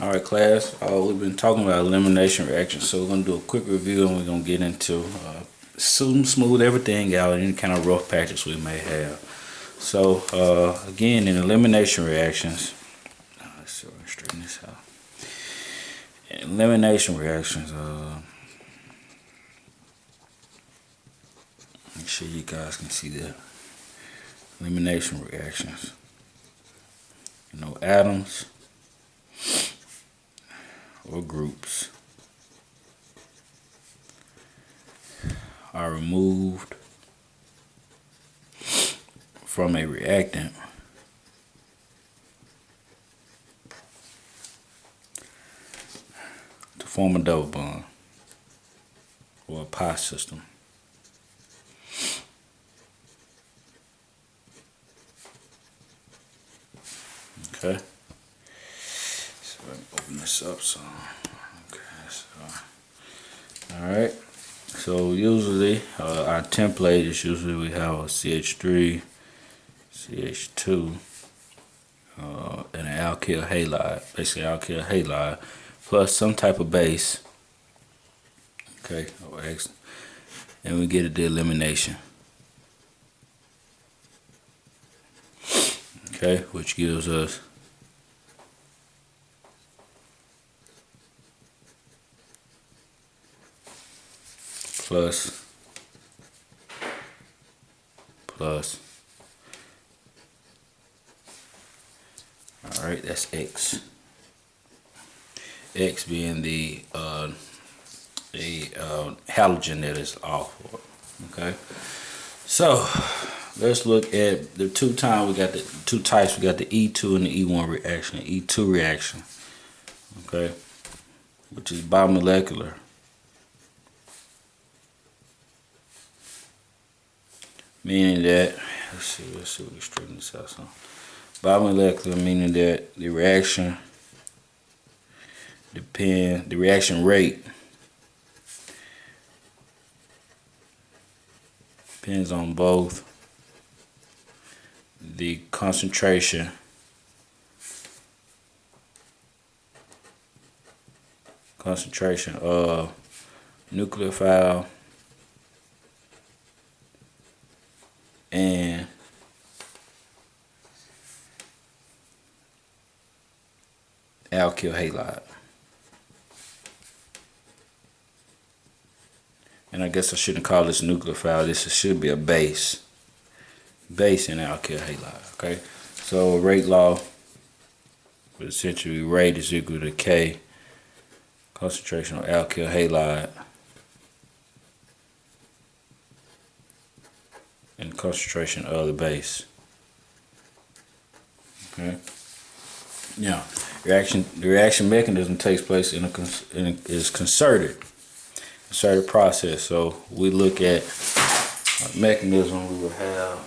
Alright class, we've been talking about elimination reactions, so we're going to do a quick review and we're going to get into smooth everything out, any kind of rough patches we may have. So again, in elimination reactions, let's see if I can straighten this out. In elimination reactions, make sure you guys can see that. Elimination reactions, atoms or groups are removed from a reactant to form a double bond or a pi system. Okay, so let me open this up some. Okay, so alright, so usually our template is usually we have a CH3, CH2, and an alkyl halide, basically alkyl halide, plus some type of base, okay, or X, and we get the elimination, okay, which gives us plus, all right, that's X. X being the halogen that is off. Okay, so let's look at the two types. We got the E2 and the E1 reaction. E2 reaction, okay, which is bimolecular. Meaning that, let's see if we can straighten this out some. Bimolecular meaning that the reaction rate depends on both the concentration of nucleophile and alkyl halide. And I guess I shouldn't call this nucleophile. This should be a base in alkyl halide. Okay, so rate law, but essentially rate is equal to K, concentration of alkyl halide, and concentration of the base. Okay. Now, the reaction mechanism takes place is concerted process. So we look at a mechanism. We will have,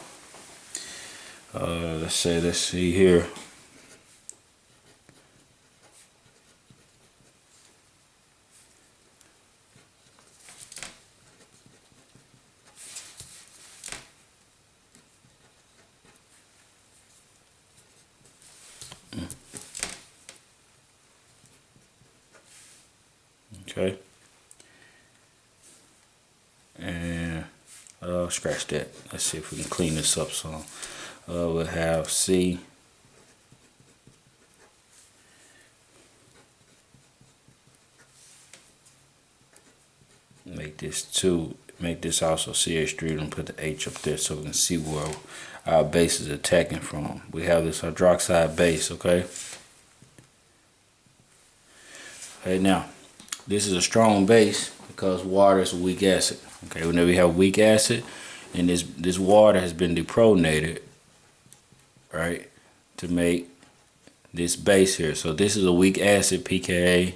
let's see here. Okay, and scratch that. Let's see if we can clean this up some. We'll have C, make this also CH3, and put the H up there so we can see where our base is attacking from. We have this hydroxide base. Okay, now this is a strong base because water is a weak acid. Okay, whenever you have weak acid and this water has been deprotonated, right, to make this base here. So this is a weak acid, pKa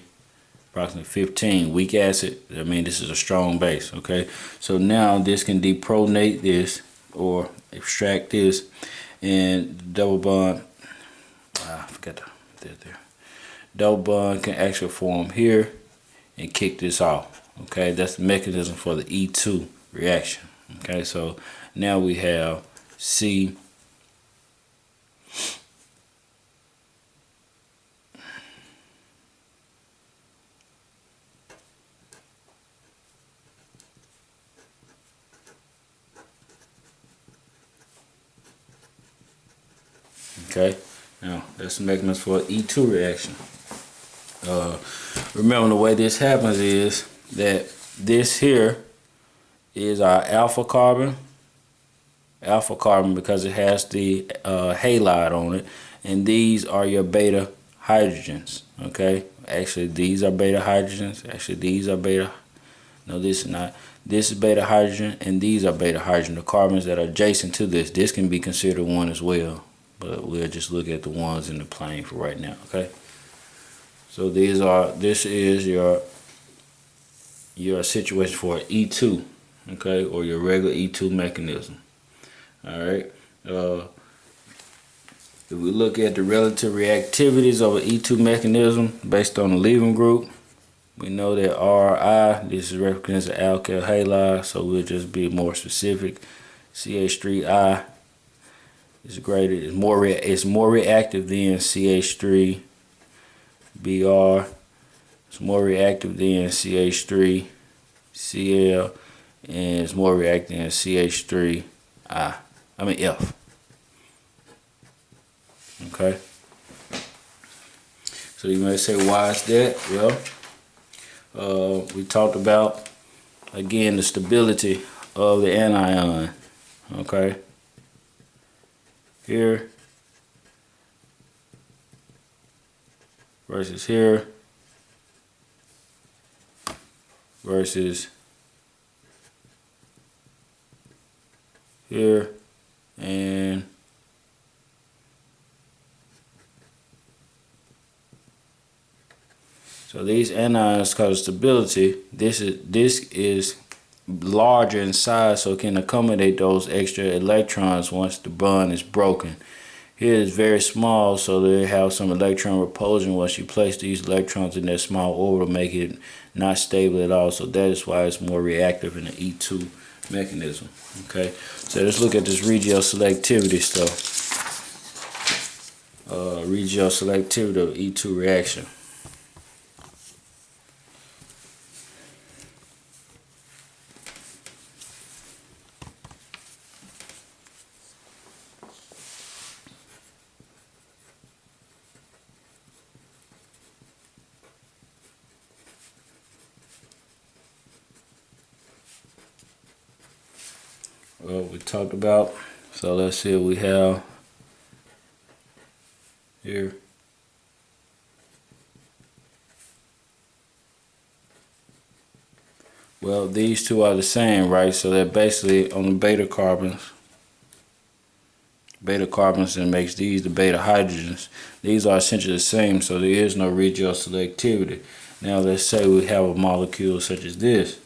approximately 15. Weak acid, I mean this is a strong base. Okay, so now this can deprotonate this or extract this, and double bond, I forgot to put that there. Double bond can actually form here and kick this off. Okay, that's the mechanism for the E2 reaction. Okay, so now we have C Okay, now that's the mechanism for E2 reaction. Remember, the way this happens is that this here is our alpha carbon because it has the halide on it, and these are your beta hydrogens. Okay, actually these are beta hydrogens. Actually these are beta. No, this is not. This is beta hydrogen, and these are beta hydrogen. The carbons that are adjacent to this. This can be considered one as well, but we'll just look at the ones in the plane for right now. Okay. So this is your situation for E2, okay, or your regular E2 mechanism. All right. If we look at the relative reactivities of an E2 mechanism based on the leaving group, we know that Ri, this represents an alkyl halide, so we'll just be more specific. CH3I is greater, it's more reactive than CH3. Br, it's more reactive than CH3. Cl, and it's more reactive than CH3I. I mean F. Okay. So you may say, why is that? Well, we talked about, again, the stability of the anion. Okay. Here versus here versus here, and so these anions cause stability. This is larger in size, so it can accommodate those extra electrons once the bond is broken. Here is very small, so they have some electron repulsion once you place these electrons in that small orbital, make it not stable at all. So that is why it's more reactive in the E2 mechanism. Okay, so let's look at this regioselectivity stuff. Regioselectivity of E2 reaction. Well, we talked about, so let's see what we have here. Well, these two are the same, right? So they're basically on the beta carbons, and makes these the beta hydrogens. These are essentially the same, so there is no regioselectivity. Now let's say we have a molecule such as this.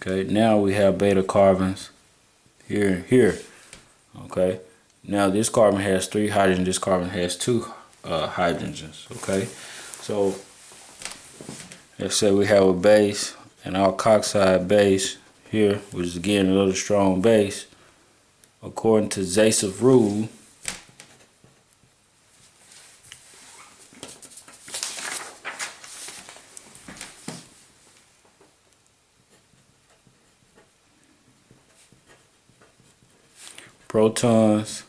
Okay, now we have beta carbons here and here. Okay, now this carbon has 3 hydrogens, this carbon has 2 hydrogens. Okay, so let's say we have a base, an alkoxide base here, which is again another strong base. According to Zaitsev rule, protons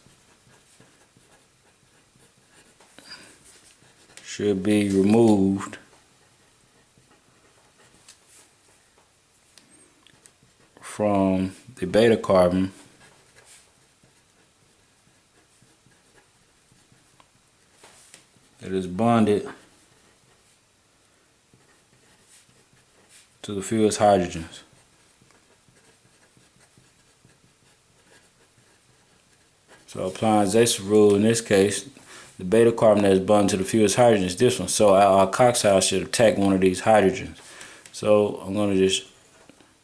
should be removed from the beta carbon that is bonded to the fewest hydrogens. So applying Zaitsev rule in this case, the beta carbon that is bonded to the fewest hydrogen is this one. So our alkoxide should attack one of these hydrogens. So I'm going to just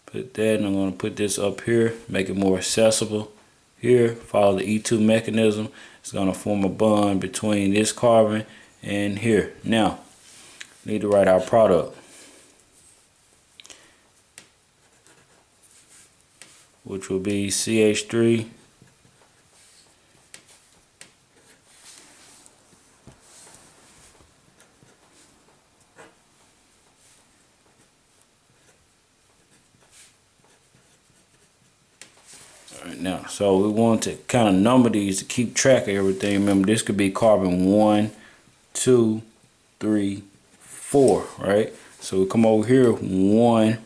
put that, and I'm going to put this up here, make it more accessible. Here, follow the E2 mechanism. It's going to form a bond between this carbon and here. Now, we need to write our product, which will be CH3 now, so we want to kind of number these to keep track of everything. Remember, this could be carbon 1, 2, 3, 4, right? So we come over here, 1,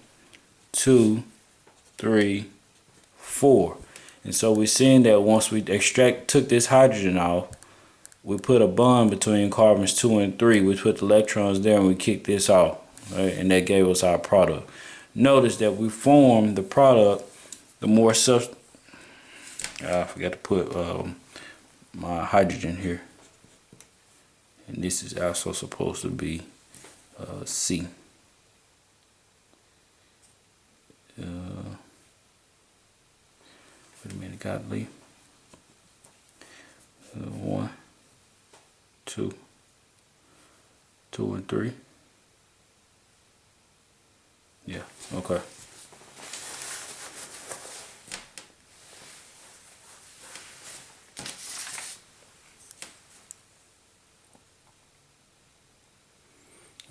2, 3, 4. And so we're seeing that once we took this hydrogen off, we put a bond between carbons 2 and 3. We put the electrons there and we kicked this off, right? And that gave us our product. Notice that we formed the product, the more I forgot to put my hydrogen here. And this is also supposed to be C. Wait a minute, God leave. 1, 2, 2 and 3. Yeah, okay.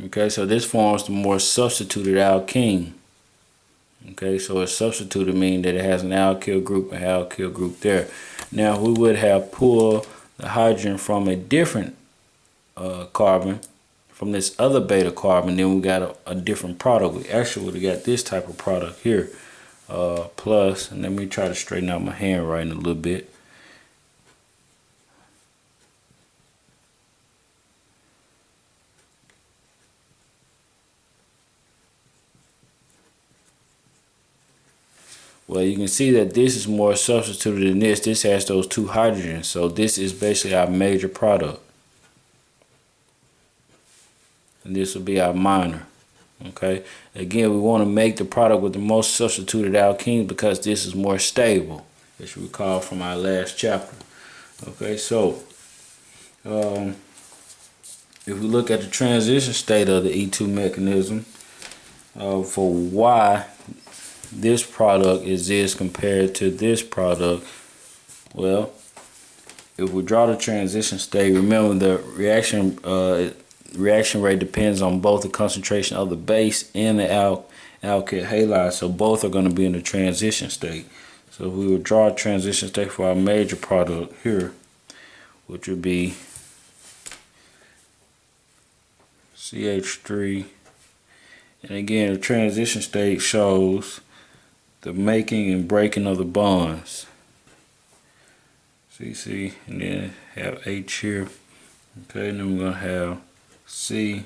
Okay, so this forms the more substituted alkene. Okay, so a substituted means that it has an alkyl group, an alkyl group there. Now, we would have pulled the hydrogen from a different carbon, from this other beta carbon, then we got a different product. We actually would have got this type of product here. Plus, and let me try to straighten out my handwriting a little bit. Well, you can see that this is more substituted than this. This has those 2 hydrogens. So this is basically our major product. And this will be our minor. Okay. Again, we want to make the product with the most substituted alkenes because this is more stable, as you recall from our last chapter. Okay, so if we look at the transition state of the E2 mechanism, for why this product is this compared to this product, well, if we draw the transition state, remember the reaction rate depends on both the concentration of the base and the alkyl halide, so both are going to be in the transition state. So we would draw a transition state for our major product here, which would be CH3, and again the transition state shows the making and breaking of the bonds. CC, and then have H here. Okay, and then we're gonna have C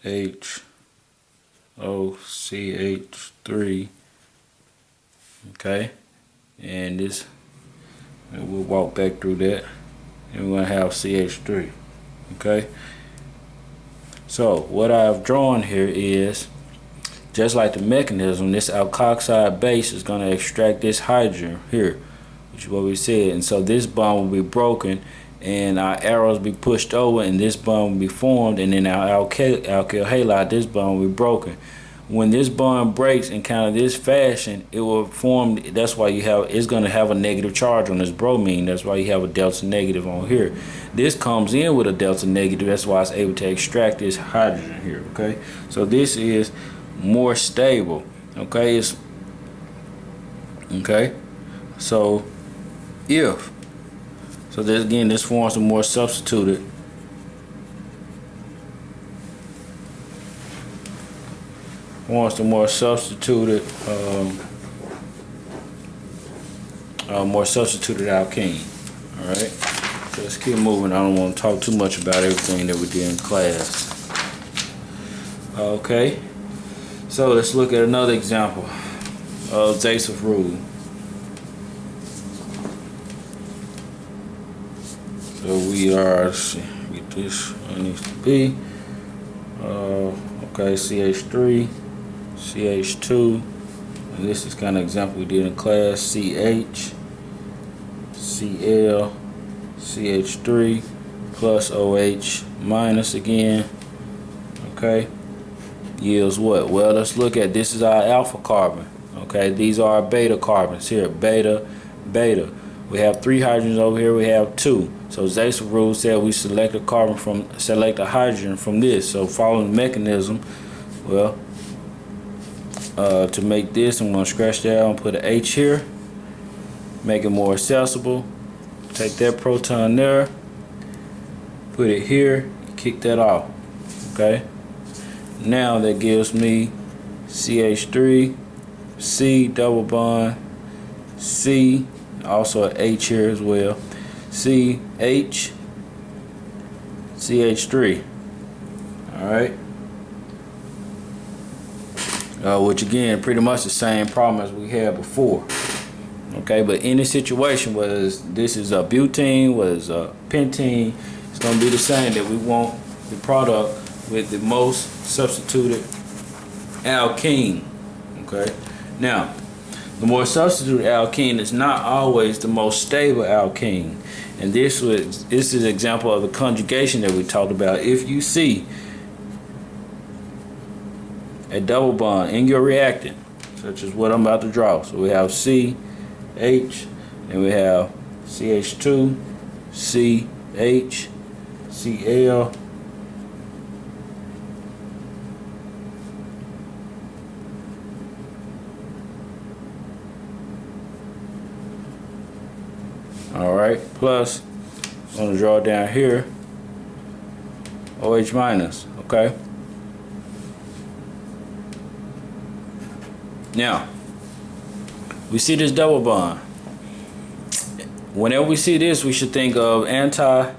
H O C H3. Okay, and this, and we'll walk back through that, and we're gonna have CH3. Okay, so what I've drawn here is, just like the mechanism, this alkoxide base is going to extract this hydrogen here, which is what we said. And so this bond will be broken, and our arrows be pushed over, and this bond will be formed, and then our alkyl halide, this bond will be broken. When this bond breaks in kind of this fashion, it will form. That's why it's going to have a negative charge on this bromine. That's why you have a delta negative on here. This comes in with a delta negative. That's why it's able to extract this hydrogen here. Okay, so this is more stable. Okay, it's okay. So this again, this forms a more substituted. More substituted alkene. All right, so let's keep moving. I don't want to talk too much about everything that we did in class. Okay, so let's look at another example of Zaitsev rule. So we are, let's see, get this where it needs to be. Okay, CH3, CH2, and this is kind of example we did in class. CH, Cl, CH3 plus OH minus again. Okay, yields what? Well, let's look at, this is our alpha carbon. Okay, these are our beta carbons here, beta, beta. We have 3 hydrogens over here, we have 2. So Zaitsev rule said we select a hydrogen from this. So following the mechanism, well, to make this, I'm going to scratch that out and put an H here. make it more accessible. Take that proton there, put it here, kick that off. Okay. Now that gives me CH3, C double bond, C, also an H here as well, CH, CH3. Alright. Which again, pretty much the same problem as we had before. Okay, but any situation, whether this is a butene, whether it's a pentene, it's going to be the same, that we want the product with the most substituted alkene. Okay, now the more substituted alkene is not always the most stable alkene, and this is an example of the conjugation that we talked about. If you see a double bond in your reactant, such as what I'm about to draw, so we have C, H, and we have CH2, C, H, Cl, alright, plus I'm going to draw down here OH minus. Okay, now we see this double bond. Whenever we see this, we should think of anti-Zasif.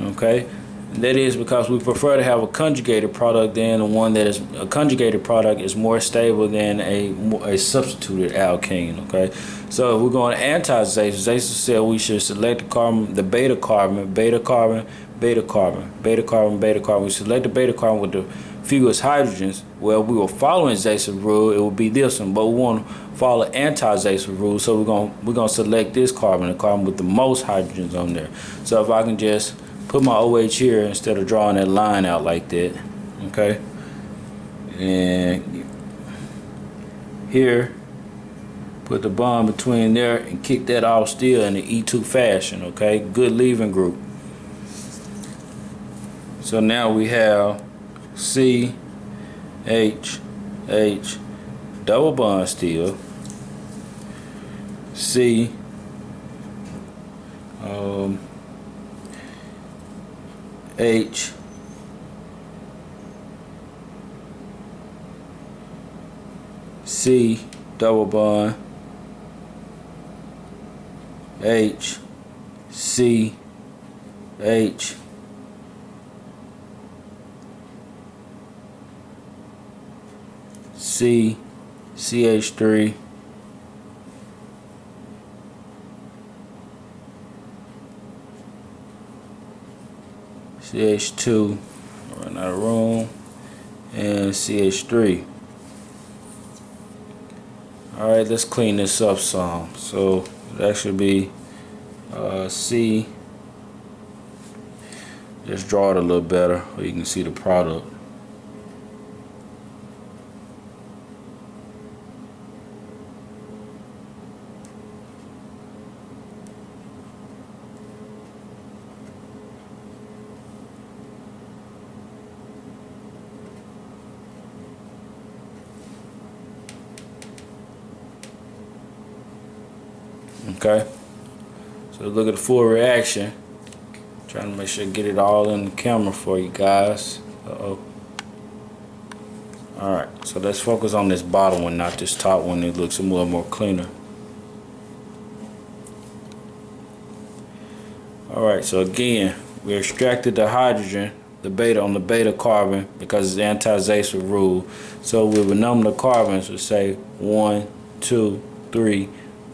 Okay, and that is because we prefer to have a conjugated product than the one that is a conjugated product is more stable than a substituted alkene. Okay, so if we're going anti-Zasif, Zasif said we should select the carbon, the beta carbon, beta carbon, beta carbon, beta carbon, beta carbon. We select the beta carbon with the fewest hydrogens. Well, we were following Zasif rule, it would be this one, but we want to follow anti-Zasif rule, so we're gonna select this carbon, the carbon with the most hydrogens on there. So if I can just put my OH here instead of drawing that line out like that, okay, and here put the bond between there and kick that off still in the E2 fashion. Okay, good leaving group. So now we have C, H, H, double bond still, C, H, C, double bond, H, C, H, C, CH3, CH2, run out of room, and CH3. Alright, let's clean this up some. So that should be C. Just draw it a little better so you can see the product. Okay, so look at the full reaction. Trying to make sure to get it all in the camera for you guys. Alright, so let's focus on this bottom one, not this top one. It looks a little more cleaner. Alright, so again, we extracted the hydrogen, the beta on the beta carbon because it's the anti-Zasif rule. So we would number the carbons to say 1, 2, 3,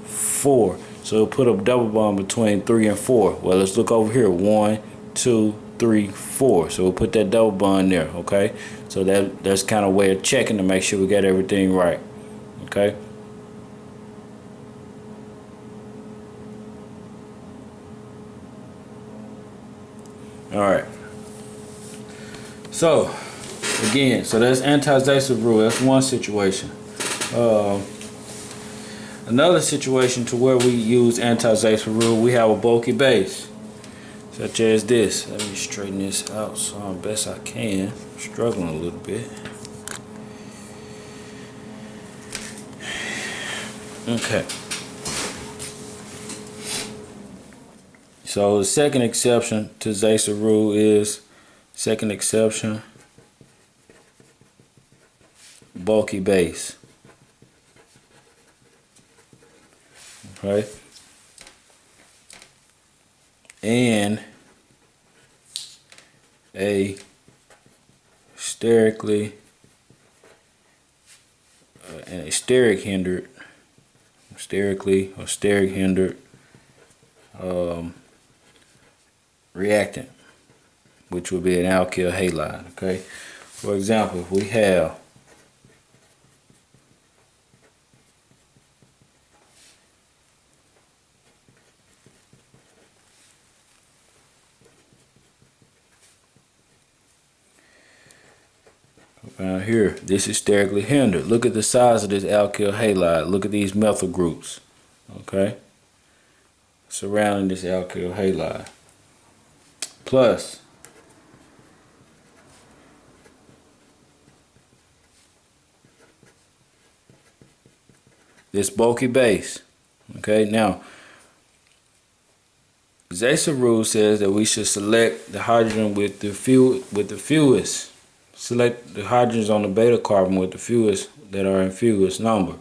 4. So we'll put a double bond between 3 and 4. Well, let's look over here. 1, 2, 3, 4. So we'll put that double bond there. Okay. So that's kind of a way of checking to make sure we got everything right. Okay. All right. So again, so that's anti-Zasif rule. That's one situation. Another situation to where we use anti-Zasif rule, we have a bulky base, such as this. Let me straighten this out so best I can. I'm struggling a little bit. Okay. So the second exception to Zacer rule is, second exception, bulky base. Okay. And a sterically and a steric hindered, sterically or steric hindered reactant, which would be an alkyl halide. Okay. For example, if we have around here, this is sterically hindered. Look at the size of this alkyl halide. Look at these methyl groups. Okay. Surrounding this alkyl halide. Plus this bulky base. Okay, now Zacer rule says that we should select the hydrogen with the fewest. Select the hydrogens on the beta carbon with the fewest, that are in fewest number.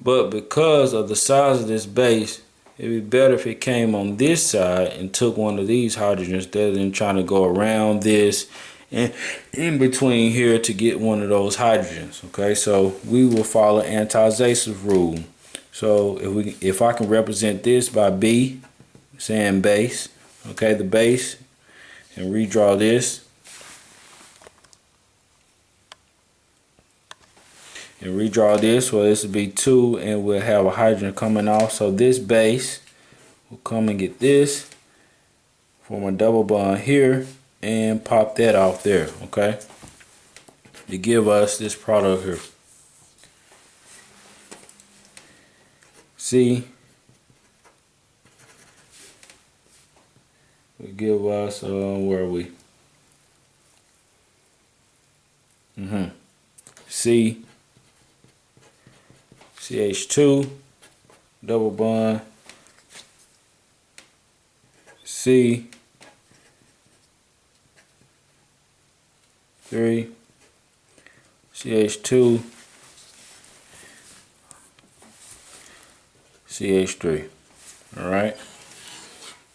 But because of the size of this base, it'd be better if it came on this side and took one of these hydrogens rather than trying to go around this and in between here to get one of those hydrogens. Okay, so we will follow anti-Zacer rule. So if I can represent this by B, saying base, okay, the base, and redraw this, and redraw this, well, this would be 2, and we'll have a hydrogen coming off. So this base will come and get this, form a double bond here, and pop that off there. Okay, to give us this product here. C will give us where are we? C CH2 double bond C 3 CH2 CH3. All right,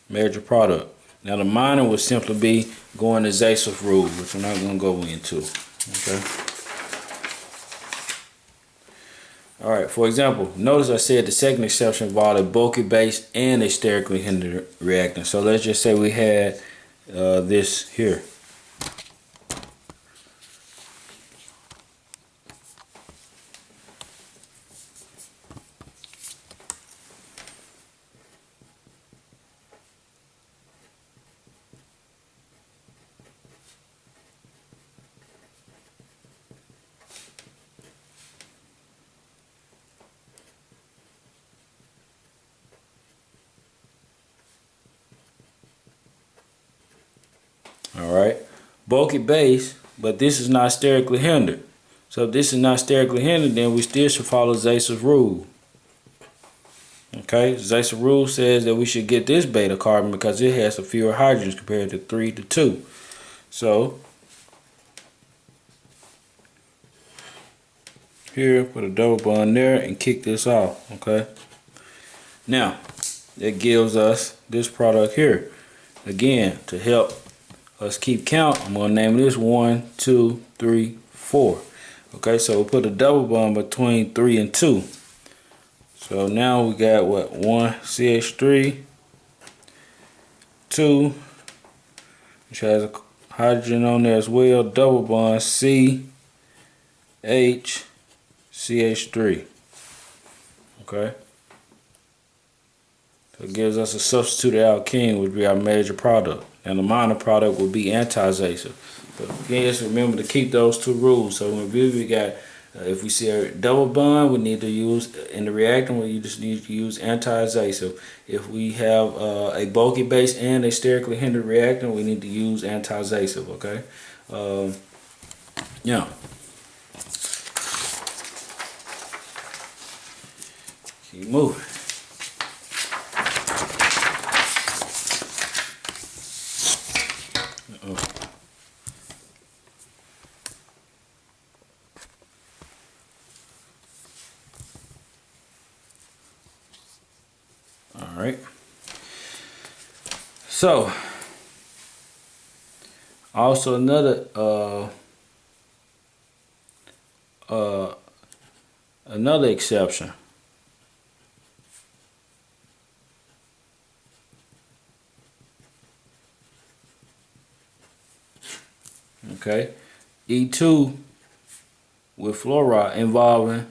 major product. Now the minor would simply be going to Zacer's rule, which we're not going to go into. Okay. All right. For example, notice I said the second exception involved a bulky base and a sterically hindered reactant. So let's just say we had this here. All right, bulky base, but this is not sterically hindered. So if this is not sterically hindered, then we still should follow Zacer's rule. Okay, Zacer's rule says that we should get this beta carbon because it has a fewer hydrogens compared to 3 to 2. So here, put a double bond there and kick this off. Okay, now that gives us this product here. Again, to help us keep count, I'm going to name this 1, 2, 3, 4. Okay, so we'll put a double bond between 3 and 2. So now we got what? 1 CH3, 2, which has a hydrogen on there as well, double bond C, H, CH3. Okay. So it gives us a substituted alkene, which would be our major product. And the minor product would be anti-Zacer. But again, just remember to keep those two rules. So when we got, if we see a double bond, we need to use, in the reactant, we just need to use anti-Zacer. If we have a bulky base and a sterically hindered reactant, we need to use anti-Zacer, okay? Yeah. Keep moving. All right. So, also another exception. Okay, E2 with fluoride involving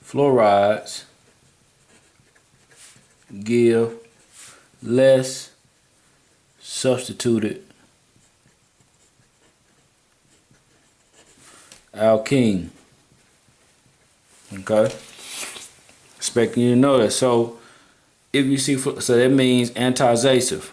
fluorides give less substituted alkene. Okay, expecting you to know that. So if you see, so that means anti-zasif.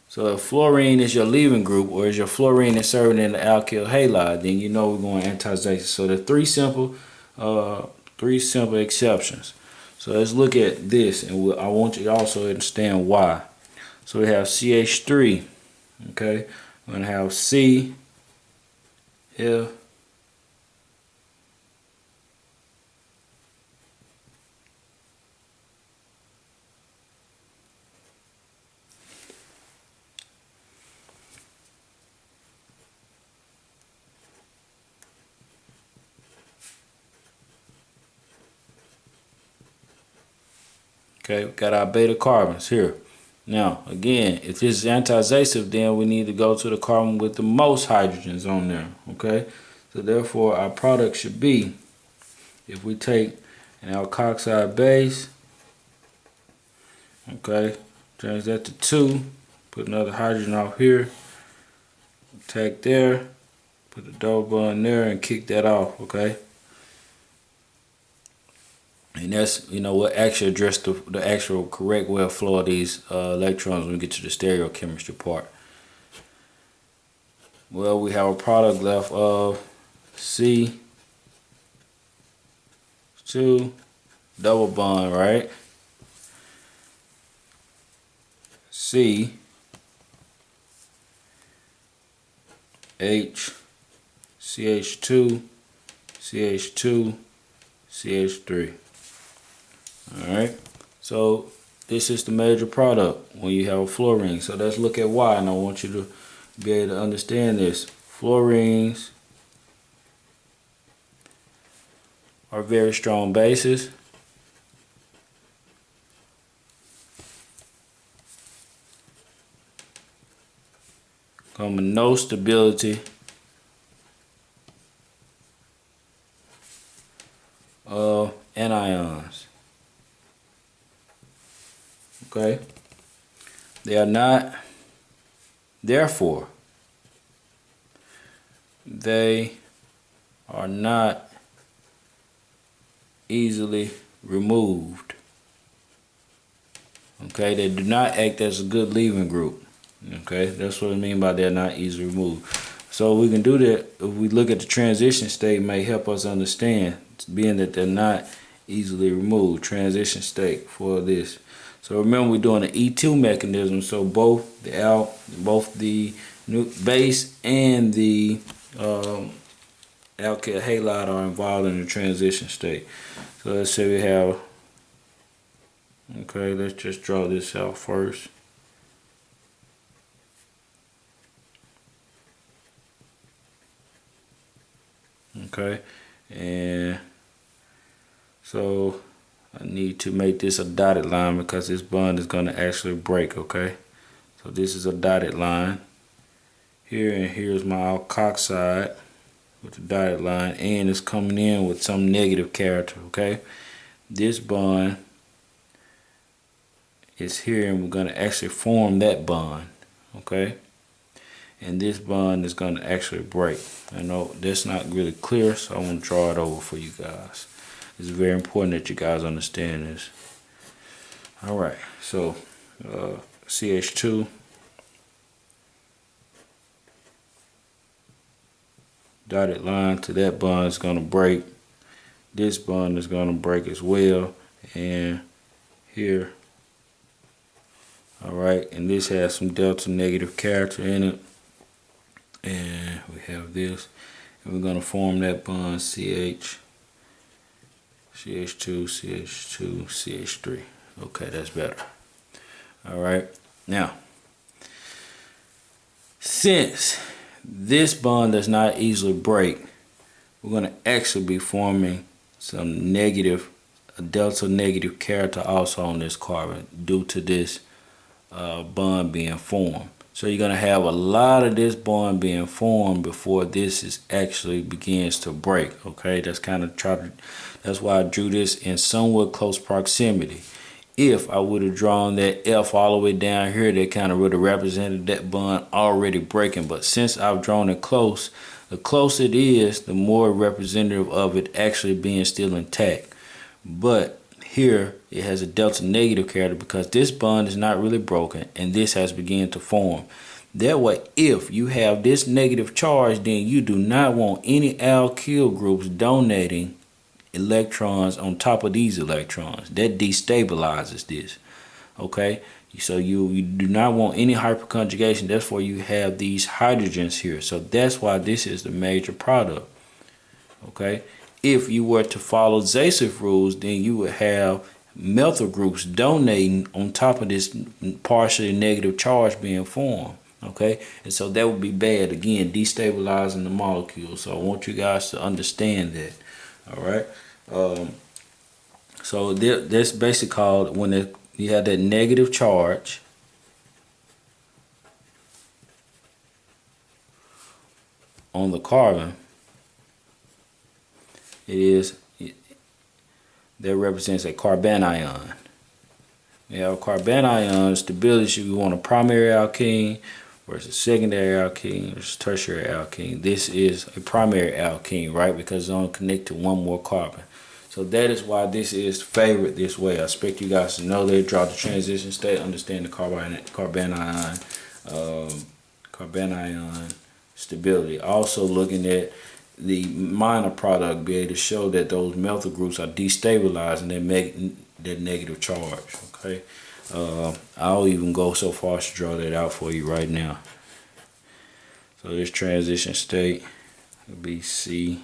So if fluorine is your leaving group, or is your fluorine is serving in the alkyl halide, then you know we're going anti-zasif. So the three simple exceptions. So let's look at this, and I want you to also understand why. So we have CH3. Okay, we're gonna have C, F, okay, we got our beta carbons here. Now, again, if this is anti-zasif, then we need to go to the carbon with the most hydrogens on there, okay? So therefore, our product should be, if we take an alkoxide base, okay, change that to 2, put another hydrogen off here, take there, put a double bond there, and kick that off, okay? And that's, you know, what actually address the actual correct way of flow of these electrons when we get to the stereochemistry part. Well, we have a product left of C2 double bond, right? C H CH2 CH2 CH3. Alright, so this is the major product when you have a fluorine. So let's look at why, and I want you to be able to understand this. Fluorines are very strong bases. Come with no stability of anions. Okay, they are not, therefore, they are not easily removed. Okay, they do not act as a good leaving group. Okay, that's what I mean by they're not easily removed. So we can do that if we look at the transition state, may help us understand, being that they're not easily removed. Transition state for this. So remember, we're doing an E2 mechanism. So both the base and the alkyl halide are involved in the transition state. So let's say we have. Okay, let's just draw this out first. Okay, and so I need to make this a dotted line because this bond is going to actually break, okay? So this is a dotted line here, and here's my alkoxide with the dotted line, and it's coming in with some negative character, okay? This bond is here, and we're going to actually form that bond, okay? And this bond is going to actually break. I know that's not really clear, so I want to draw it over for you guys. It's very important that you guys understand this. All right, so CH2 dotted line to that bond is going to break. This bond is going to break as well, and here. All right, and this has some delta negative character in it, and we have this, and we're going to form that bond CH, CH2, CH2, CH3. Okay, that's better. All right, now, since this bond does not easily break, we're going to actually be forming some negative, a delta negative character also on this carbon due to this bond being formed. So you're going to have a lot of this bond being formed before this is actually begins to break. Okay, that's that's why I drew this in somewhat close proximity. If I would have drawn that F all the way down here, that kind of would have represented that bond already breaking. But since I've drawn it close, the closer it is, the more representative of it actually being still intact. But here it has a delta negative character because this bond is not really broken and this has begun to form. That way, if you have this negative charge, then you do not want any alkyl groups donating electrons on top of these electrons. That destabilizes this. Okay, so you do not want any hyperconjugation. Therefore, you have these hydrogens here. So that's why this is the major product. Okay, if you were to follow Zasif rules, then you would have methyl groups donating on top of this partially negative charge being formed. Okay, and so that would be bad. Again, destabilizing the molecule. So I want you guys to understand that. All right. So that's basically called when you have that negative charge on the carbon. That represents a carbanion. You have a carbanion stability. We want a primary alkene versus secondary alkene versus tertiary alkene. This is a primary alkene, right? Because it's only connected to one more carbon. So that is why this is favored this way. I expect you guys to know that, draw the transition state, understand the carbanion stability. Also looking at the minor product, be able to show that those methyl groups are destabilized and they make that negative charge. Okay, I'll even go so far as to draw that out for you right now. So this transition state will be C,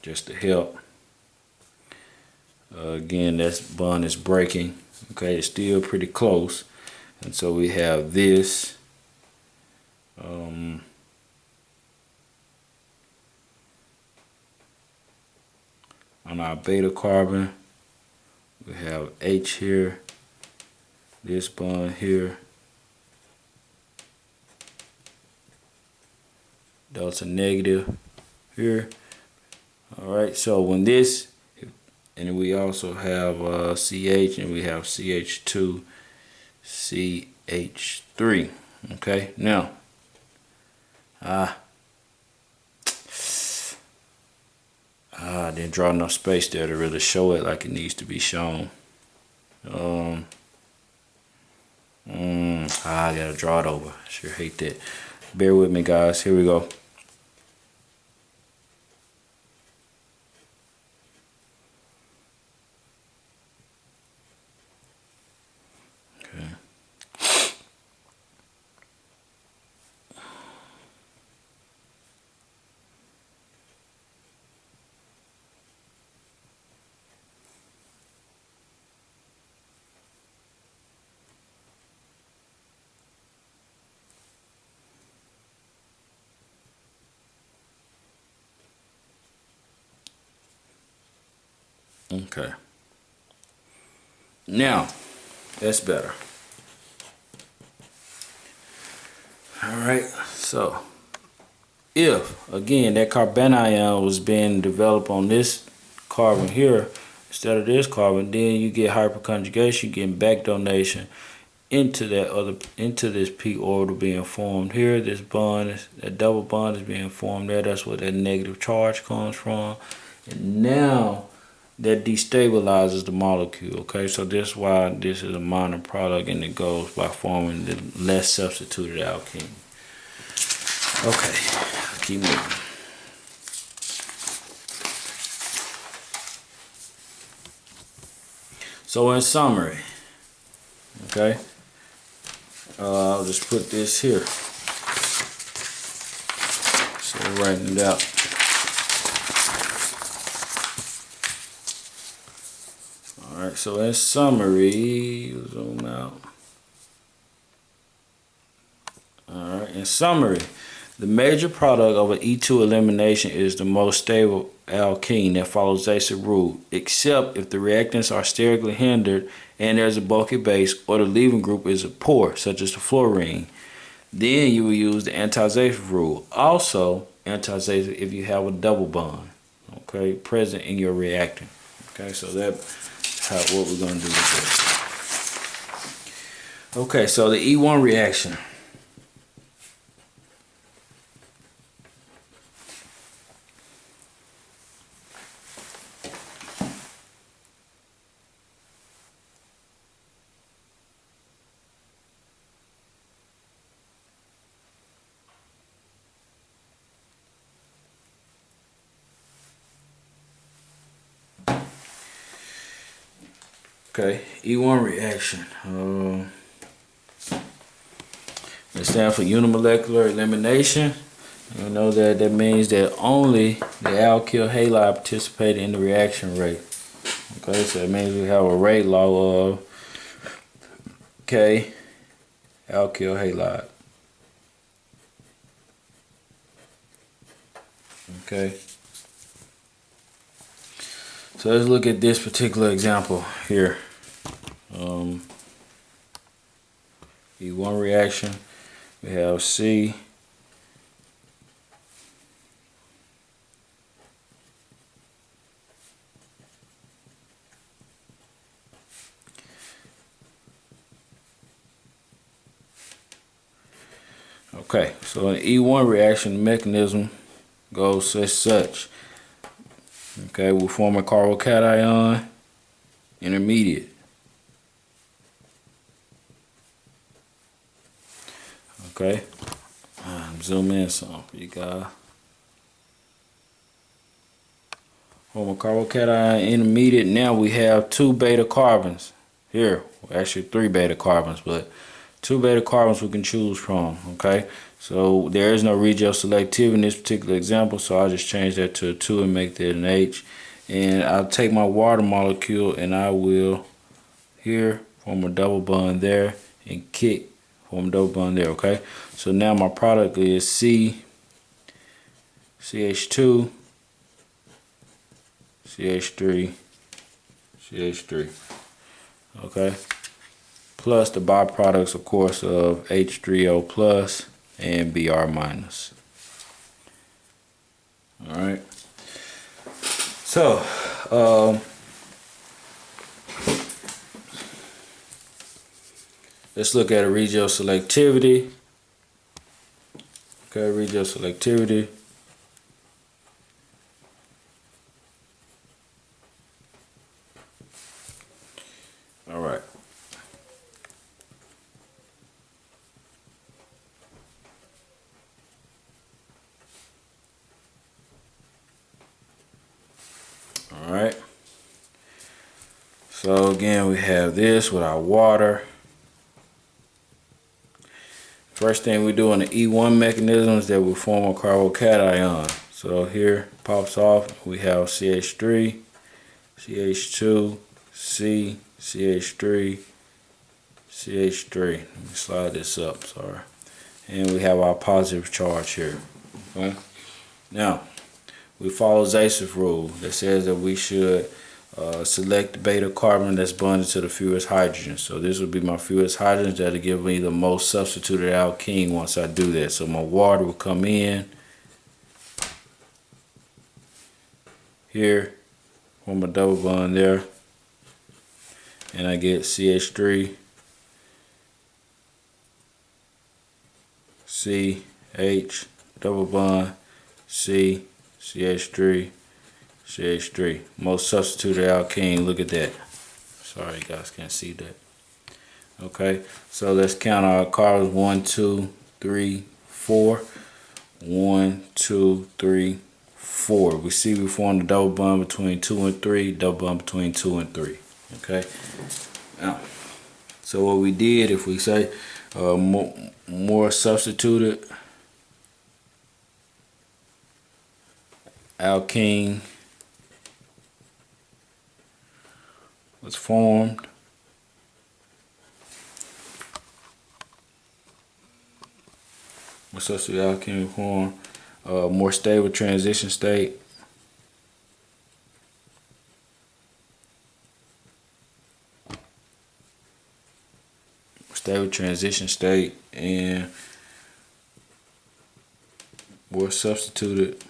just to help. Again, that bond is breaking. Okay, it's still pretty close, and so we have this. On our beta carbon, we have H here, this bond here, delta negative here. All right, so when this, and we also have CH, and we have CH2, CH3. Okay, now, I didn't draw enough space there to really show it like it needs to be shown. I gotta draw it over. Sure hate that. Bear with me, guys. Here we go. Okay. Okay. Now, that's better. All right. So, if again that carbanion was being developed on this carbon here instead of this carbon, then you get hyperconjugation, you get back donation into this p orbital being formed here. This bond, that double bond is being formed there. That's where that negative charge comes from, and now that destabilizes the molecule. Okay, so that's why this is a minor product, and it goes by forming the less substituted alkene. Okay, keep moving. So in summary, okay, I'll just put this here. So writing it out. Alright, so in summary, zoom out. Alright, in summary, the major product of an E2 elimination is the most stable alkene that follows Zaitsev rule, except if the reactants are sterically hindered and there's a bulky base or the leaving group is poor, such as the fluorine. Then you will use the anti-Zaitsev rule. Also, anti-Zaitsev if you have a double bond, okay, present in your reactant. Okay, so that's what we're going to do with this. Okay, so the E1 reaction. Okay, E1 reaction. It stands for unimolecular elimination. You know that means that only the alkyl halide participated in the reaction rate. Okay, so it means we have a rate law of K alkyl halide. Okay. So let's look at this particular example here. E1 reaction. We have C. Okay, so an E1 reaction mechanism goes as such. Okay, we'll form a carbocation intermediate. Okay, zoom in some for you guys. Form a carbocation intermediate. Now we have 2 beta carbons here. Actually 3 beta carbons, but 2 beta carbons we can choose from. Okay, so there is no regel selectivity in this particular example, so I'll just change that to a 2 and make that an H. And I'll take my water molecule and I will here form a double bond there and kick, form a double bond there. Okay, so now my product is CH2, CH3, CH3. Okay, plus the byproducts, of course, of H3O plus and Br minus. All right. So, let's look at a regel selectivity. Okay, regel selectivity. All right. All right. So again, we have this with our water. First thing we do in the E1 mechanism is that we form a carbocation. So here pops off. We have CH3, CH2, C, CH3, CH3. Let me slide this up, sorry. And we have our positive charge here. Okay. Now, we follow Zaitsev rule that says that we should select the beta carbon that's bonded to the fewest hydrogen. So this would be my fewest hydrogen that'll give me the most substituted alkene once I do that. So my water will come in here, form a double bond there, and I get CH3, C, H, double bond, C, CH3, CH3. Most substituted alkene. Look at that. Sorry, you guys can't see that. Okay, so let's count our carbons. 1, 2, 3, 4. 1, 2, 3, 4. We see we formed a double bond between 2 and 3, double bond between 2 and 3. Okay. Now, so what we did, if we say more substituted alkene was formed. More substituted alkene was formed. More stable transition state. Stable transition state and more substituted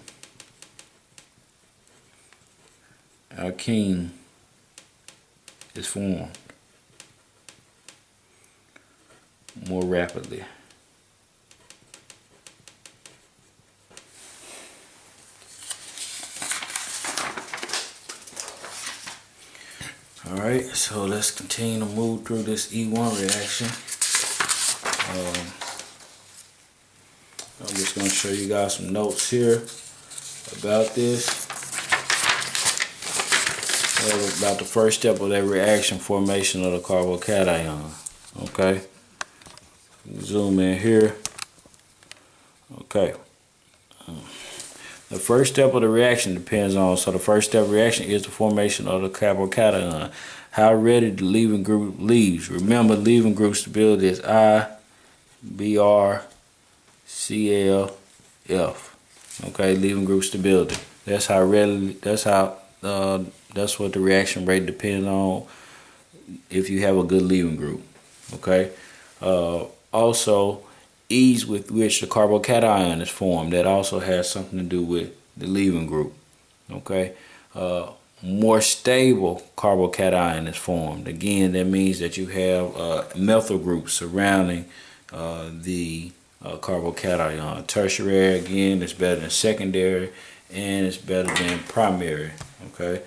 alkene is formed more rapidly. Alright, so let's continue to move through this E1 reaction. I'm just going to show you guys some notes here about this. About the first step of that reaction, formation of the carbocation. Okay, zoom in here. Okay, the first step of the reaction depends on, so the first step of the reaction is the formation of the carbocation. How ready the leaving group leaves. Remember, leaving group stability is I, Br, Cl, F. Okay, leaving group stability. That's how readily. That's what the reaction rate depends on if you have a good leaving group. Okay. Also, ease with which the carbocation is formed. That also has something to do with the leaving group. Okay. More stable carbocation is formed. Again, that means that you have methyl groups surrounding the carbocation. Tertiary, again, is better than secondary, and it's better than primary. Okay.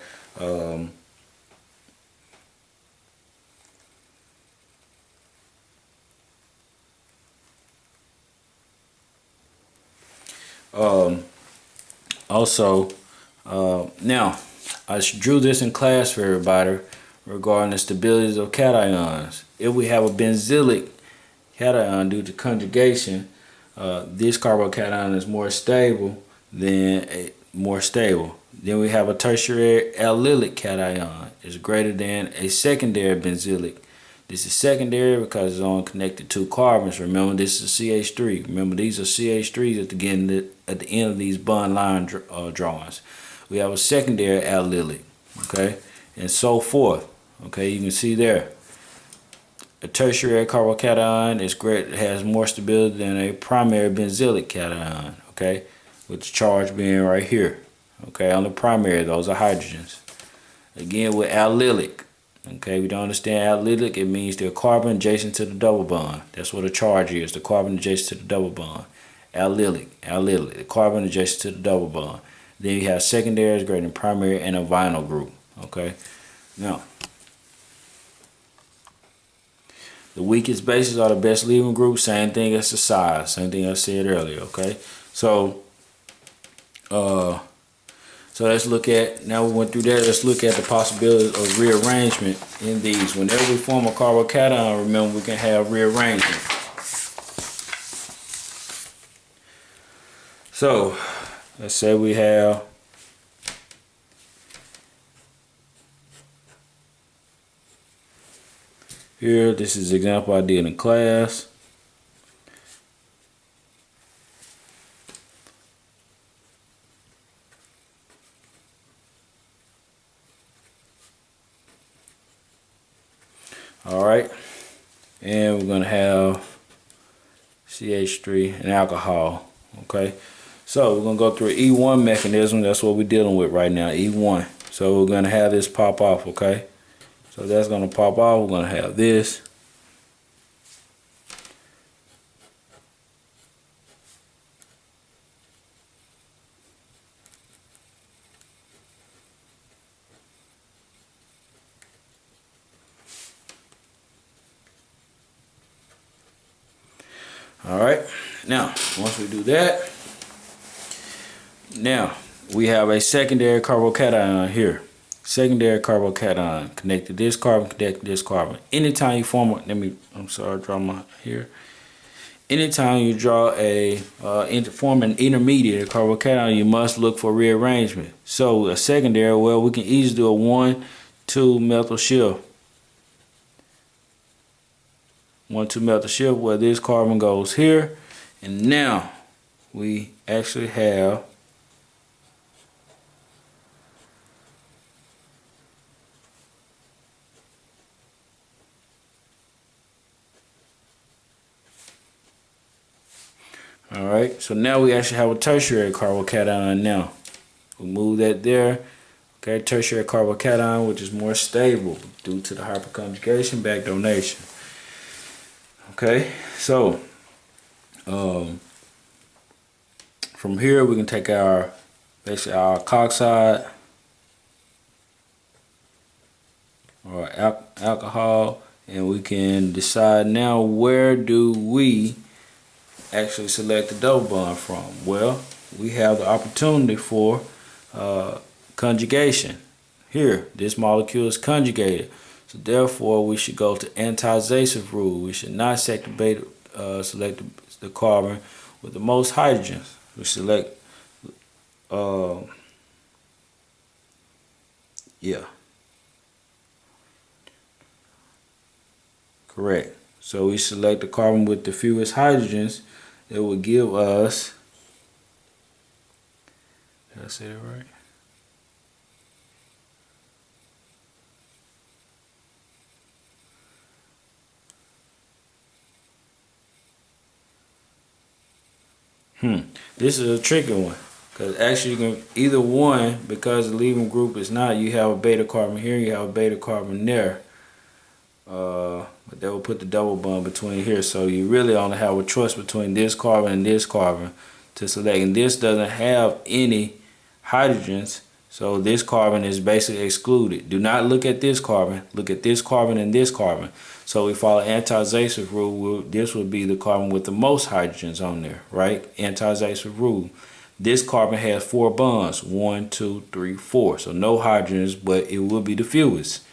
Now, I drew this in class for everybody regarding the stabilities of cations. If we have a benzylic cation due to conjugation, this carbocation is more stable than Then we have a tertiary allylic cation is greater than a secondary benzylic. This is secondary because it's only connected to carbons. Remember, this is CH3. Remember, these are CH3s at the end of these bond line drawings. We have a secondary allylic, okay, and so forth. Okay, you can see there. A tertiary carbocation is has more stability than a primary benzylic cation. Okay, with the charge being right here. Okay, on the primary, those are hydrogens. Again, with allylic. Okay, we don't understand allylic. It means they're carbon adjacent to the double bond. That's what a charge is, the carbon adjacent to the double bond. Allylic, the carbon adjacent to the double bond. Then you have secondaries greater than primary and a vinyl group. Okay, now the weakest bases are the best leaving group. Same thing as the size. Same thing I said earlier. Okay, so let's look at, now we went through that, let's look at the possibilities of rearrangement in these. Whenever we form a carbocation, remember we can have rearrangement. So, let's say we have here, this is the example I did in class. All right, and we're gonna have CH3 and alcohol. Okay, so we're gonna go through an E1 mechanism. That's what we're dealing with right now, E1. So we're gonna have this pop off. Okay, so that's gonna pop off. We're gonna have this. All right, now once we do that, Now we have a secondary carbocation here. Secondary carbocation connected to this carbon, connected to this carbon. Anytime you form draw my here. Anytime you draw form an intermediate carbocation, you must look for rearrangement. So a secondary, well, we can easily do a 1,2 methyl shift. 1,2 methyl shift where this carbon goes here, and now we actually have all right, so now we actually have a tertiary carbocation now. We move that there. Okay, tertiary carbocation, which is more stable due to the hyperconjugation back donation. Okay, so from here we can take our basically our alkoxide or alcohol, and we can decide now where do we actually select the double bond from. Well, we have the opportunity for conjugation. Here, this molecule is conjugated, so therefore we should go to anti-Zasov rule. We should not select the carbon with the most hydrogens. We select correct. So we select the carbon with the fewest hydrogens. It will give us, did I say that right? This is a tricky one, because actually you can either one, because the leaving group is not, you have a beta carbon here, you have a beta carbon there, but that will put the double bond between here, so you really only have a choice between this carbon and this carbon to select, and this doesn't have any hydrogens, so this carbon is basically excluded. Do not look at this carbon, look at this carbon and this carbon. So we follow anti-Zasov rule. This would be the carbon with the most hydrogens on there, right? Anti-Zasov rule. This carbon has 4 bonds, 1, 2, 3, 4. So no hydrogens, but it will be the fewest.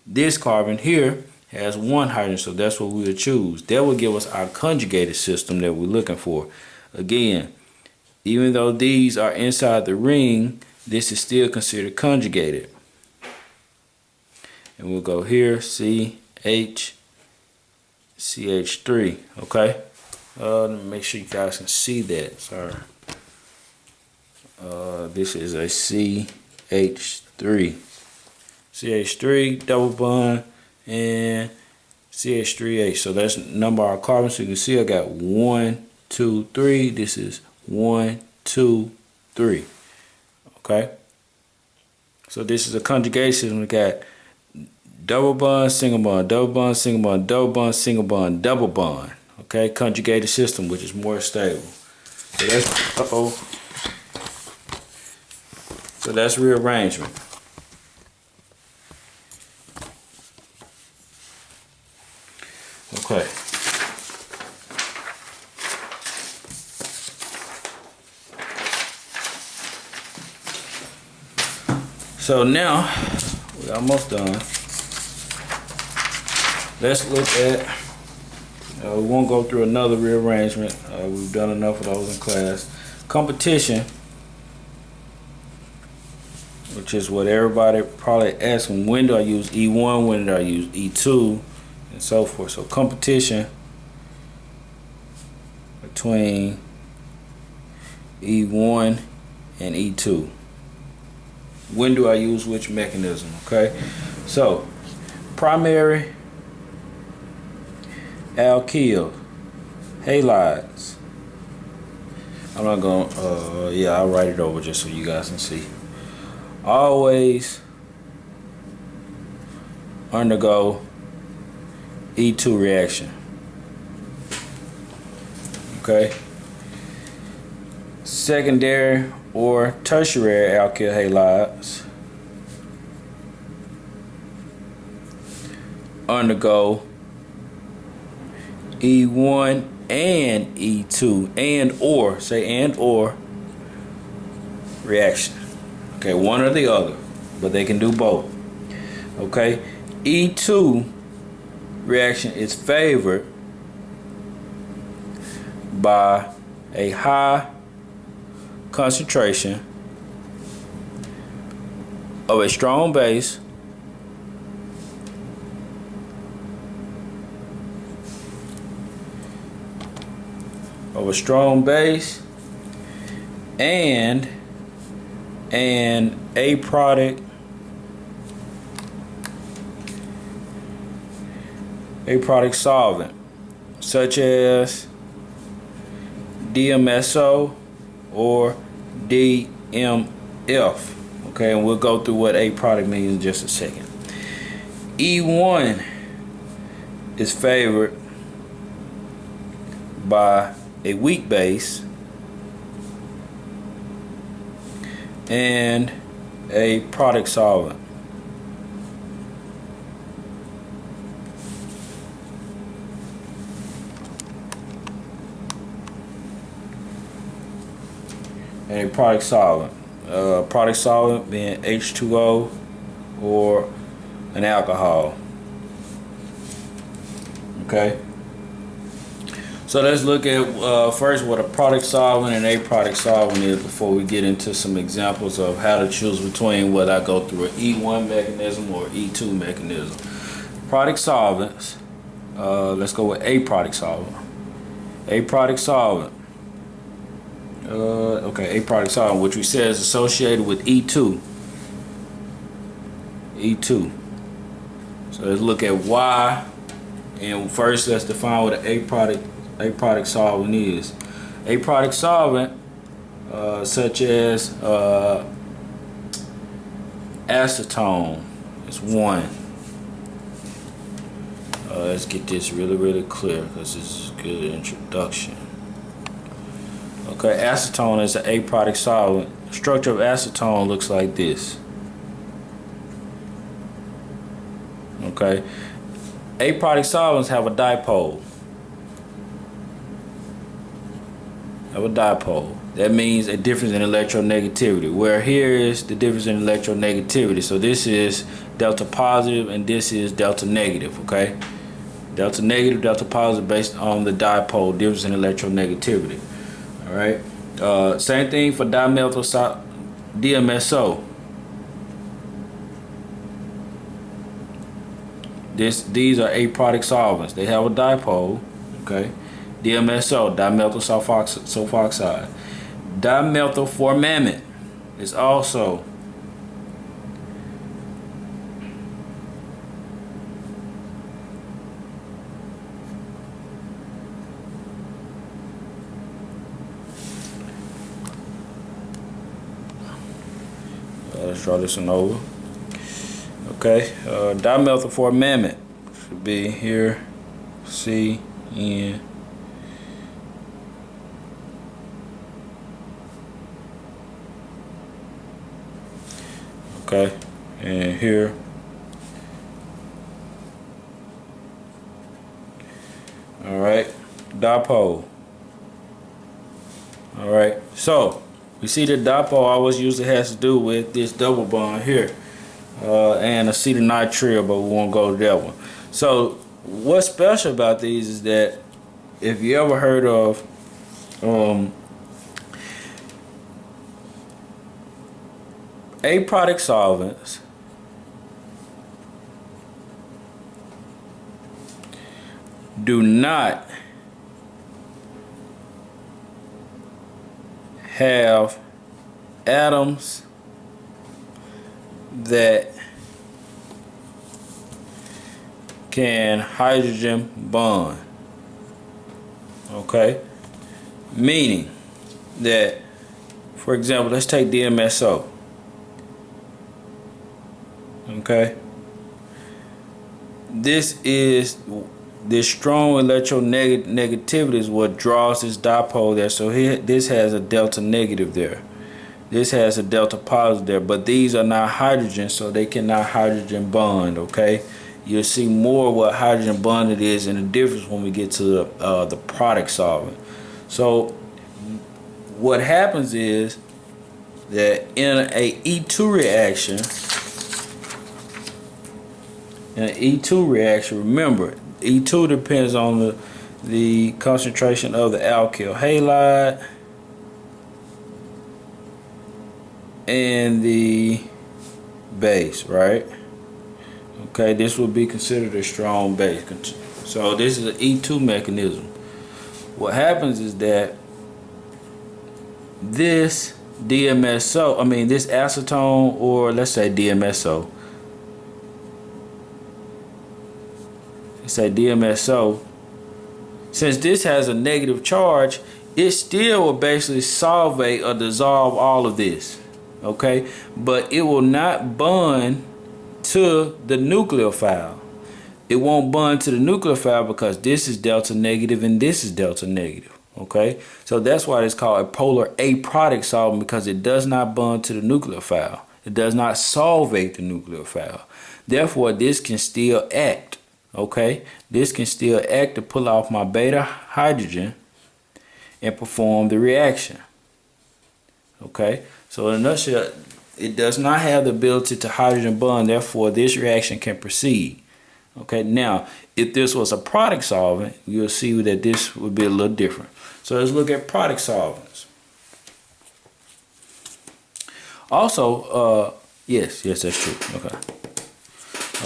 This carbon here has 1 hydrogen, so that's what we would choose. That will give us our conjugated system that we're looking for. Again, even though these are inside the ring, this is still considered conjugated. And we'll go here, CH3, okay? Let me make sure you guys can see that, sorry. This is a CH3. CH3, double bond, and CH3H. So that's the number of our carbons. So you can see I got 1, 2, 3. This is 1, 2, 3. Okay? So this is a conjugation. We got double bond, single bond, double bond, single bond, double bond, single bond, double bond. Okay, conjugated system, which is more stable. So that's So that's rearrangement. Okay. So now we're almost done. Let's look at, we won't go through another rearrangement. We've done enough of those in class. Competition, which is what everybody probably asking, when do I use E1, when do I use E2, and so forth. So competition between E1 and E2. When do I use which mechanism, okay? So, primary alkyl halides. I'm not gonna, yeah, I'll write it over just so you guys can see. Always undergo E2 reaction. Okay? Secondary or tertiary alkyl halides undergo E1 and E2 and or reaction. Okay, one or the other, but they can do both. Okay, E2 reaction is favored by a high concentration of a strong base and an A product solvent such as DMSO or DMF. Okay, and we'll go through what A product means in just a second. E1 is favored by a weak base and a product solvent. And a product solvent. Product solvent being H2O or an alcohol. Okay. So let's look at first what a product solvent and a product solvent is before we get into some examples of how to choose between whether I go through an E1 mechanism or E2 mechanism. Product solvents. Let's go with a product solvent. A product solvent. Okay, a product solvent, which we said is associated with E2. E2. So let's look at why. And first, let's define what a product solvent is. A product solvent, such as acetone, is one. Let's get this really clear because this is a good introduction. Okay, acetone is an A product solvent. The structure of acetone looks like this. Okay, A product solvents have a dipole. That means a difference in electronegativity. Where here is the difference in electronegativity. So this is delta positive and this is delta negative. Okay, delta negative, delta positive based on the dipole difference in electronegativity. All right. Same thing for DMSO. These are A product solvents. They have a dipole. Okay. DMSO, dimethyl sulfoxide. Dimethylformamide is also let's draw this one over. Okay, dimethylformamide should be here. CN. Okay, and here. All right, dipole. All right, so we see the dipole always usually has to do with this double bond here and acetonitrile, but we won't go to that one. So what's special about these is that if you ever heard of A product solvents do not have atoms that can hydrogen bond. Okay, meaning that, for example, let's take DMSO. Okay, this strong electronegativity is what draws this dipole there. So here, this has a delta negative there. This has a delta positive there. But these are not hydrogen, so they cannot hydrogen bond. Okay, you'll see more what hydrogen bonded is and the difference when we get to the product solvent. So what happens is that in a E2 reaction, remember, E2 depends on the concentration of the alkyl halide and the base, right? Okay, this would be considered a strong base. So this is an E2 mechanism. What happens is that this DMSO, this acetone, or let's say DMSO, since this has a negative charge, it still will basically solvate or dissolve all of this, okay? But it will not bond to the nucleophile. It won't bond to the nucleophile because this is delta negative and this is delta negative, okay? So that's why it's called a polar aprotic solvent, because it does not bond to the nucleophile. It does not solvate the nucleophile. Therefore, this can still act, okay? This can still act to pull off my beta hydrogen and perform the reaction, okay? So in a nutshell, it does not have the ability to hydrogen bond, therefore this reaction can proceed. Okay, now if this was a product solvent, you'll see that this would be a little different. So let's look at product solvents. Also, yes, that's true.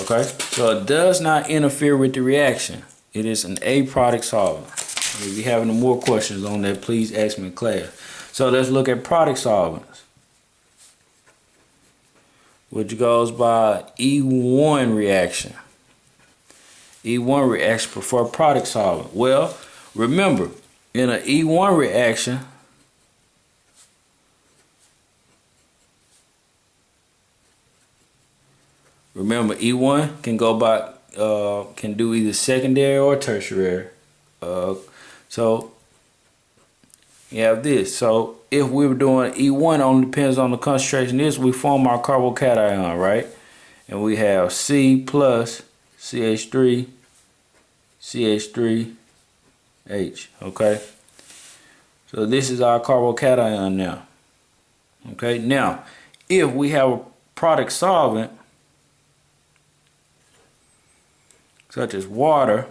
Okay, so it does not interfere with the reaction. It is an aprotic solvent. If you have any more questions on that, please ask me in class. So let's look at product solvents, which goes by E1 reaction. E1 reaction for a product solvent. Well, remember, in an E1 reaction, remember E1 can go by, can do either secondary or tertiary. So you have this. So if we were doing E1, only depends on the concentration. This we form our carbocation, right? And we have C plus CH3, CH3H. Okay. So this is our carbocation now. Okay. Now, if we have a product solvent such as water,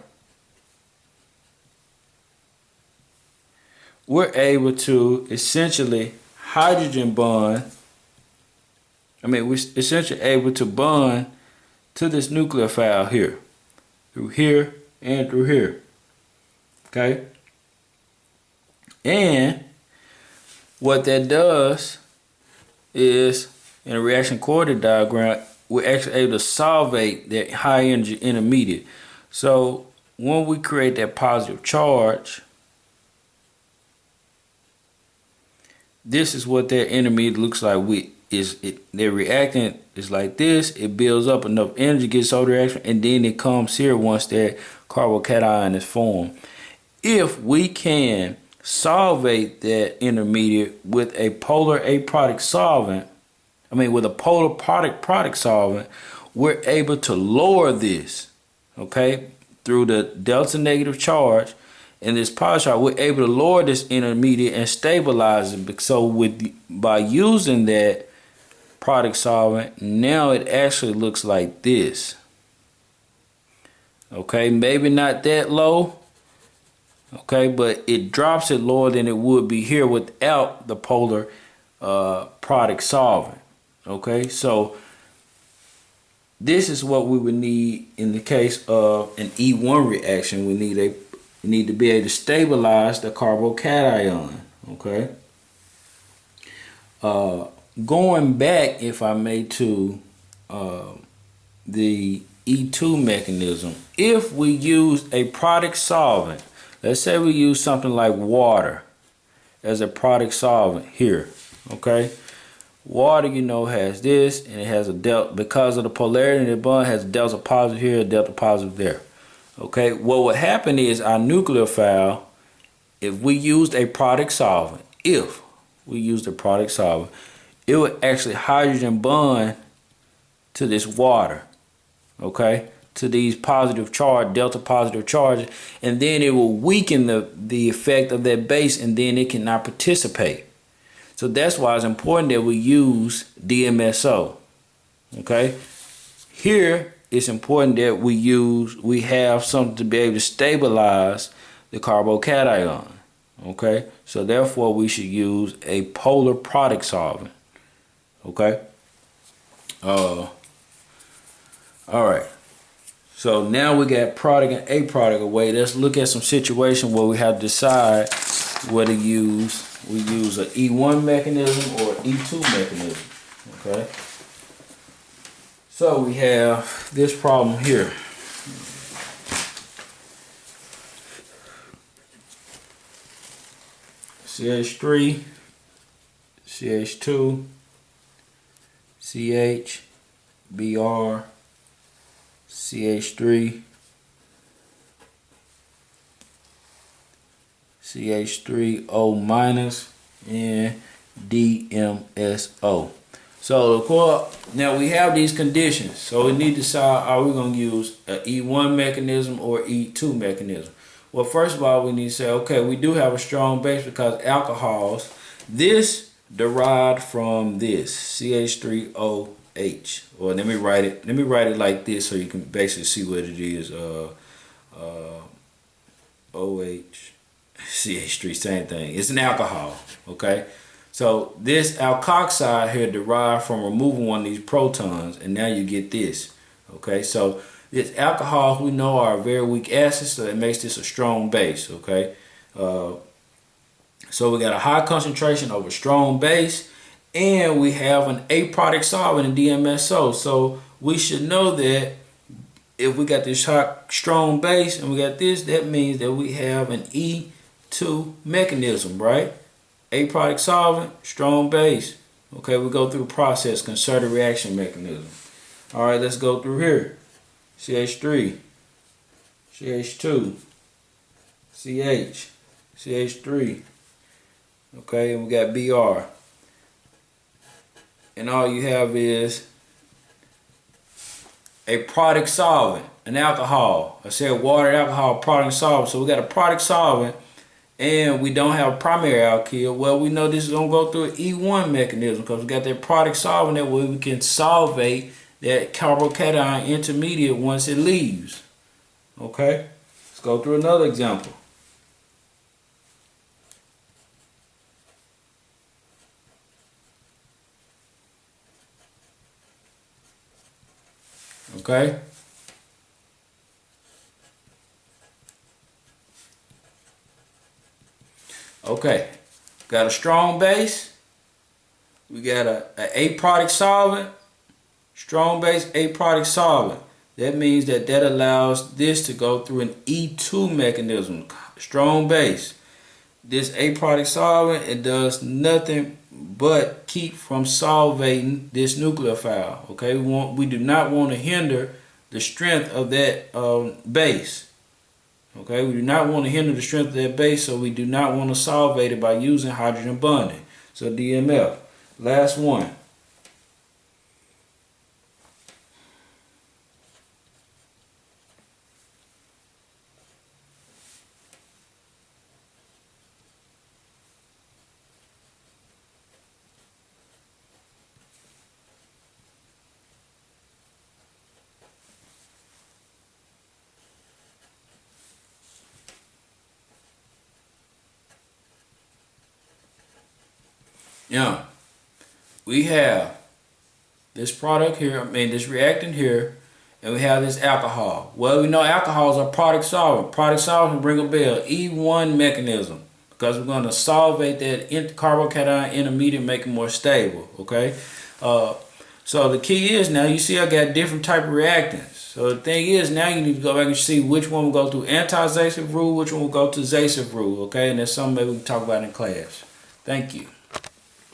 we're able to essentially hydrogen bond. We're essentially able to bond to this nucleophile here, through here and through here. Okay? And what that does is, in a reaction coordinate diagram, we're actually able to solvate that high energy intermediate. So when we create that positive charge, this is what that intermediate looks like. Their reactant is like this. It builds up enough energy, gets over the reaction, and then it comes here once that carbocation is formed. If we can solvate that intermediate with a polar aprotic solvent, with a polar product solvent, we're able to lower this, okay, through the delta negative charge. And this positive charge, we're able to lower this intermediate and stabilize it. So by using that product solvent, now it actually looks like this. Okay, maybe not that low. Okay, but it drops it lower than it would be here without the polar product solvent. Okay, so this is what we would need in the case of an E1 reaction. We need to be able to stabilize the carbocation. Okay. Going back, if I may, to the E2 mechanism. If we use a product solvent, let's say we use something like water as a product solvent here. Okay. Water, has this, and it has a delta, because of the polarity of the bond, has a delta positive here, a delta positive there. Okay, what would happen is our nucleophile, if we used a product solvent, it would actually hydrogen bond to this water, okay, to these positive charge, delta positive charges, and then it will weaken the effect of that base, and then it cannot participate. So that's why it's important that we use DMSO. Okay. Here it's important that we have something to be able to stabilize the carbocation. Okay. So therefore we should use a polar product solvent. Okay. All right. So now we got product and a product away. Let's look at some situation where we have to decide whether we use an E1 mechanism or E2 mechanism. Okay. So we have this problem here. CH3, CH2, CH, Br, CH3, CH3O minus, and DMSO. So now we have these conditions. So we need to decide, are we going to use an E1 mechanism or E2 mechanism? Well, first of all, we need to say, okay, we do have a strong base because alcohols, this derived from this, CH3OH. Or let me write it like this so you can basically see what it is. OH, CH3, same thing. It's an alcohol, okay? So this alkoxide here derived from removing one of these protons, and now you get this, okay? So this alcohols we know are very weak acids, so that makes this a strong base, okay? So we got a high concentration of a strong base, and we have an A product solvent in DMSO. So we should know that if we got this hot, strong base and we got this, that means that we have an E2 mechanism, right? A product solvent, strong base. Okay, we go through the process, concerted reaction mechanism. All right, let's go through here. CH3, CH2, CH, CH3. Okay, and we got Br. And all you have is a product solvent, an alcohol. I said water, alcohol, product solvent. So we got a product solvent and we don't have a primary alkyl. Well, we know this is going to go through an E1 mechanism because we got that product solvent that way we can solvate that carbocation intermediate once it leaves. Okay, let's go through another example. Okay. Okay. Got a strong base. We got a product solvent. Strong base, A product solvent. That means that allows this to go through an E2 mechanism. Strong base. This A product solvent, it does nothing but keep from solvating this nucleophile. Okay, we do not want to hinder the strength of that base. Okay, we do not want to hinder the strength of that base, so we do not want to solvate it by using hydrogen bonding. So DMF. Last one. Yeah, we have this product here, this reactant here, and we have this alcohol. Well, we know alcohols are product solvent. Product solvent, ring a bell, E1 mechanism, because we're going to solvate that carbocation intermediate, make it more stable, okay? So the key is now, you see I got different type of reactants. So the thing is, now you need to go back and see which one will go through anti-Zaitsev rule, which one will go to Zaitsev rule, okay? And that's something that we can talk about in class. Thank you.